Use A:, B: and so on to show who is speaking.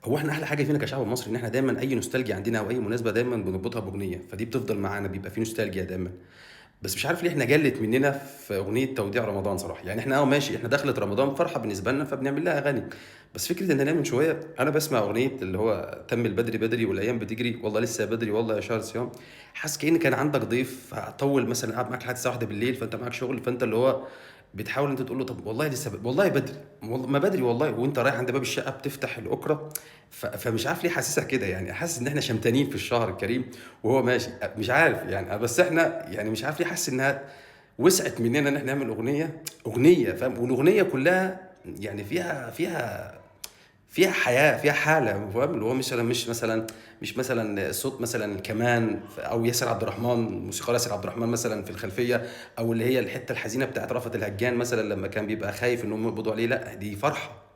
A: هو إحنا أحلى حاجة فينا كشعب مصري إن إحنا دايمًا أي نوستالجيا عندنا أو أي مناسبة دايمًا بنربطها بأغنية، فدي بتفضل معانا، بيبقى في نوستالجيا دايمًا. بس مش عارف ليه إحنا جَلِّت مننا في أغنية توديع رمضان صراحة، يعني إحنا ماشي، إحنا دخلة رمضان فرحة بالنسبة لنا فبنعمل لها أغاني، بس فكرة إن أنا من شوية أنا باسمع أغنية اللي هو تَم البدري بدري والأيام بتجري، والله لسه بدري والله يا شهر صيام، حاسس كإن كان عندك ضيف هطوّل مثلًا قاعد معاك لحد الساعة 01:00 فأنت معاك شغل، فأنت اللي هو بتحاول إن أنت تقول له طب والله لسه والله بدري، ما بدري والله، وأنت رايح عند باب الشقة بتفتح الأُكرة فمش عارف ليه حاسسها كده يعني، حاسس إن إحنا شمتانين في الشهر الكريم وهو ماشي، مش عارف يعني، بس إحنا يعني مش عارف ليه حاسس إنها وسعت مننا إن إحنا نعمل أغنية فاهم، والأغنية كلها يعني فيها حياة، فيها حالة فاهم، اللي هو مش مثلا صوت مثلا الكمان أو ياسر عبد الرحمن، موسيقار ياسر عبد الرحمن مثلا في الخلفية، أو اللي هي الحتة الحزينة بتاعت رأفت الهجان مثلا لما كان بيبقى خايف إنهم يقبضوا عليه، لا دي فرحة